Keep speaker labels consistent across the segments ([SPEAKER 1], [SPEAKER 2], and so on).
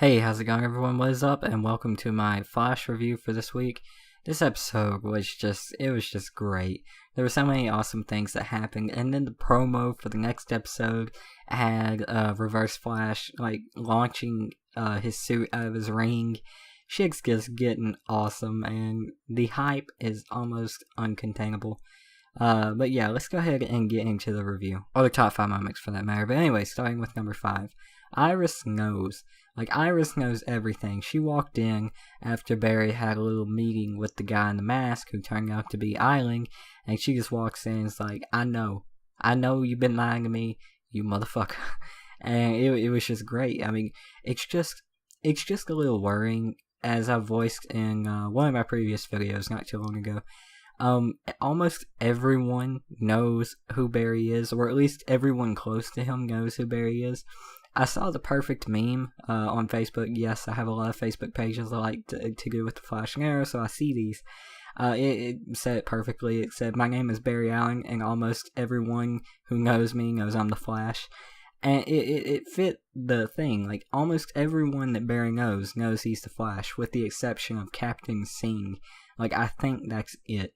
[SPEAKER 1] Hey, how's it going everyone? What is up? And welcome to my Flash review for this week. This episode was just great. There were so many awesome things that happened, and then the promo for the next episode had Reverse Flash, like, launching his suit out of his ring. Shit's just getting awesome, and the hype is almost uncontainable. But yeah, let's go ahead and get into the review. Or the top 5 moments for that matter. But anyway, starting with number 5. Iris knows. Like, Iris knows everything. She walked in after Barry had a little meeting with the guy in the mask who turned out to be Eiling, and she just walks in and is like, I know you've been lying to me, you motherfucker. And it was just great. I mean, it's just a little worrying, as I voiced in one of my previous videos not too long ago. Almost everyone knows who Barry is, or at least everyone close to him knows who Barry is. I saw the perfect meme on Facebook. Yes, I have a lot of Facebook pages I like to do with the Flash and Arrow, so I see these. It said it perfectly. It said, my name is Barry Allen, and almost everyone who knows me knows I'm the Flash. And it fit the thing. Like, almost everyone that Barry knows he's the Flash, with the exception of Captain Singh. Like, I think that's it.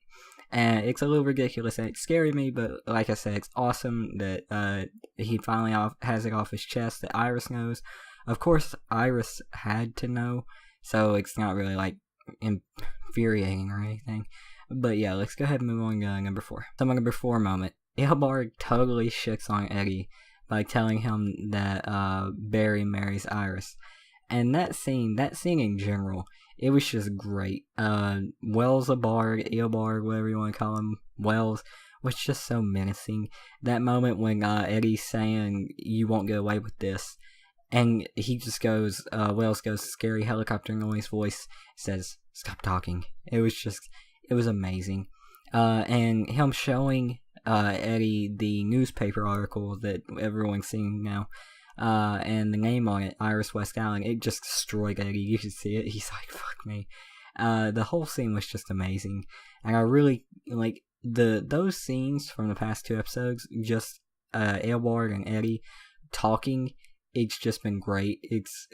[SPEAKER 1] And it's a little ridiculous and it scared me, but like I said, it's awesome that he finally has it off his chest that Iris knows. Of course, Iris had to know, so it's not really like infuriating or anything. But yeah, let's go ahead and move on to number 4. So my number 4 moment. Eobard totally shits on Eddie by telling him that Barry marries Iris. And that scene in general, it was just great. Eobard, whatever you want to call him, Wells, was just so menacing. That moment when Eddie's saying, you won't get away with this, and he just goes, Wells goes, scary helicopter noise voice, says, stop talking. It was amazing. And him showing Eddie the newspaper article that everyone's seeing now, and the name on it, Iris West Allen, it just destroyed Eddie. You should see it. He's like, fuck me. The whole scene was just amazing, and I really like those scenes from the past 2 episodes. Just Eobard and Eddie talking. It's just been great. It's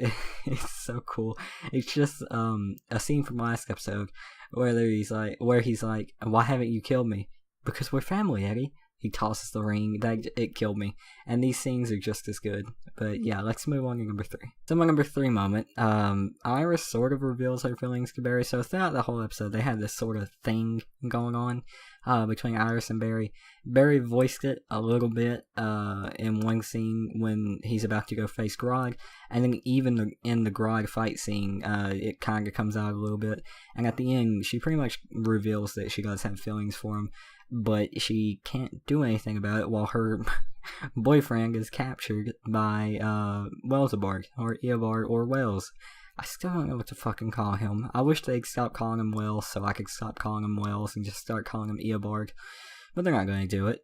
[SPEAKER 1] so cool. It's just a scene from last episode where he's like, why haven't you killed me? Because we're family, Eddie. He tosses the ring. It killed me. And these scenes are just as good. But yeah, let's move on to number 3. So my number 3 moment, Iris sort of reveals her feelings to Barry. So throughout the whole episode, they had this sort of thing going on between Iris and Barry. Barry voiced it a little bit in one scene when he's about to go face Grodd. And then even in the Grodd fight scene, it kind of comes out a little bit. And at the end, she pretty much reveals that she does have feelings for him, but she can't do anything about it while her boyfriend is captured by Wellsabard, or Eobard, or Wells. I still don't know what to fucking call him. I wish they'd stop calling him Wells so I could stop calling him Wells and just start calling him Eobard. But they're not going to do it.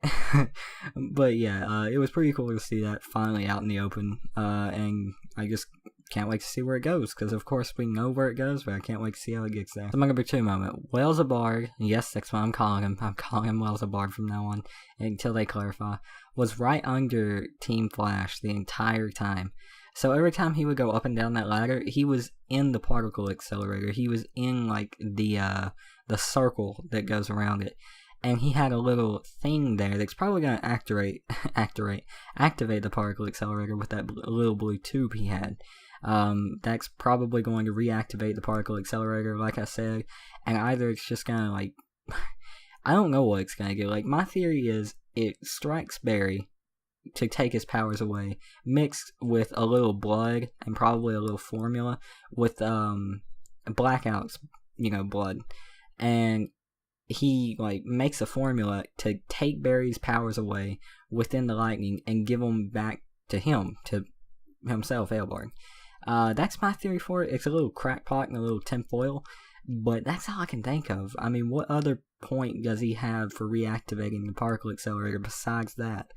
[SPEAKER 1] But yeah, it was pretty cool to see that finally out in the open. And I just can't wait to see where it goes, because of course we know where it goes, but I can't wait to see how it gets there. So my number 2 moment, Wellsabard, yes, that's what I'm calling him. I'm calling him Wellsabard from now on until they clarify, was right under Team Flash the entire time. So every time he would go up and down that ladder, he was in the particle accelerator. He was in like the circle that goes around it. And he had a little thing there that's probably going to activate the particle accelerator with that little blue tube he had. That's probably going to reactivate the particle accelerator, like I said, and either it's just going to, like, I don't know what it's going to do. Like, my theory is it strikes Barry to take his powers away, mixed with a little blood and probably a little formula with Blackout's, blood, and he like makes a formula to take Barry's powers away within the lightning and give them back to himself, Eobard. That's my theory for it. It's a little crackpot and a little tinfoil, but that's all I can think of. I mean, what other point does he have for reactivating the particle accelerator besides that,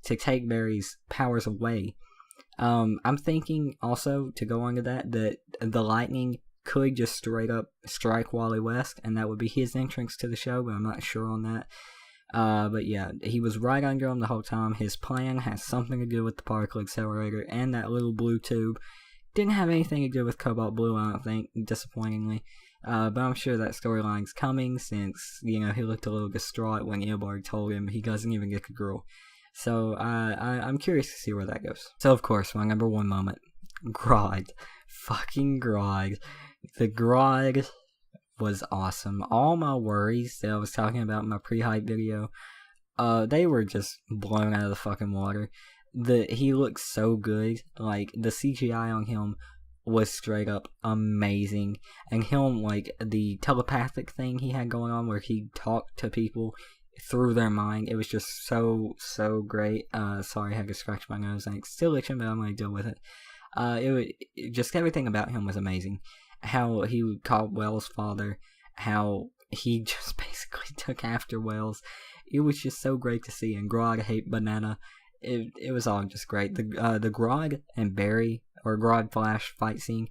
[SPEAKER 1] to take Barry's powers away? I'm thinking also, to go on to that the lightning could just straight up strike Wally West, and that would be his entrance to the show, but I'm not sure on that. But yeah, he was right under him the whole time. His plan has something to do with the particle accelerator and that little blue tube. Didn't have anything to do with Cobalt Blue, I don't think, disappointingly. But I'm sure that storyline's coming since, he looked a little distraught when Eobard told him he doesn't even get a girl. So I'm curious to see where that goes. So, of course, my number one moment, Grodd. Fucking Grodd. The Grodd was awesome. All my worries that I was talking about in my pre-hype video, they were just blown out of the fucking water. He looks so good. Like, the CGI on him was straight up amazing. And him, like, the telepathic thing he had going on where he talked to people through their mind, it was just so great. Sorry, I had to scratch my nose and it's still itching, but I'm gonna deal with it. Just everything about him was amazing. How he called Wells father, how he just basically took after Wells. It was just so great to see. And Grodd hate banana. It was all just great. The Grodd and Barry, or Grodd Flash fight scene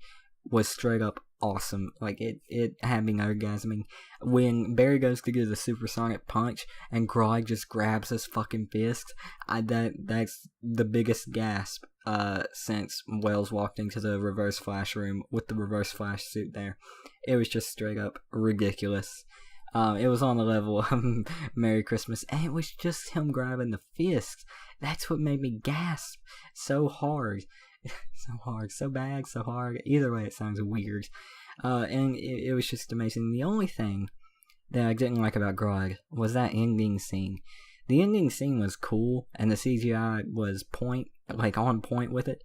[SPEAKER 1] was straight up awesome. Like, it had me orgasming. When Barry goes to do the supersonic punch and Grodd just grabs his fucking fist, that's the biggest gasp since Wells walked into the Reverse Flash room with the Reverse Flash suit there. It was just straight up ridiculous. It was on the level of Merry Christmas, and it was just him grabbing the fist. That's what made me gasp so hard. So hard, so bad, so hard. Either way, it sounds weird. And it was just amazing. The only thing that I didn't like about Grodd was that ending scene. The ending scene was cool, and the CGI was on point with it.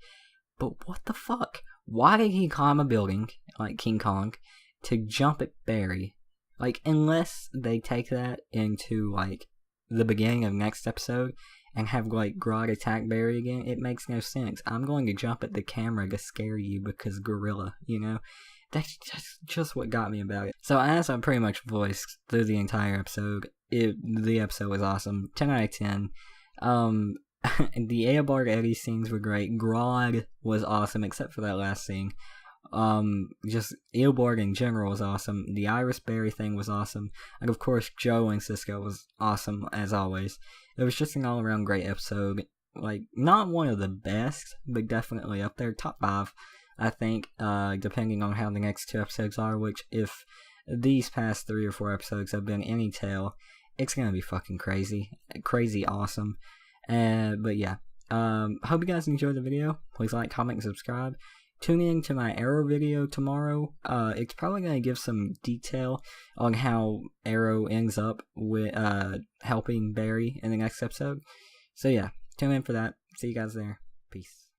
[SPEAKER 1] But what the fuck? Why did he climb a building, like King Kong, to jump at Barry? Like, unless they take that into, like, the beginning of next episode and have, like, Grodd attack Barry again, it makes no sense. I'm going to jump at the camera to scare you because gorilla, That's just what got me about it. So, as I pretty much voiced through the entire episode, the episode was awesome. 10 out of 10. The Eobard Eddie scenes were great. Grodd was awesome, except for that last scene. Just Eobard in general was awesome. The Iris Berry thing was awesome. And of course, Joe and Cisco was awesome, as always. It was just an all-around great episode. Like, not one of the best, but definitely up there. Top 5, I think, depending on how the next 2 episodes are, which, if these past 3 or 4 episodes have been any tale, it's gonna be fucking crazy. Crazy awesome. But yeah. Hope you guys enjoyed the video. Please like, comment, and subscribe. Tune in to my Arrow video tomorrow. It's probably going to give some detail on how Arrow ends up with helping Barry in the next episode. So yeah, tune in for that. See you guys there. Peace.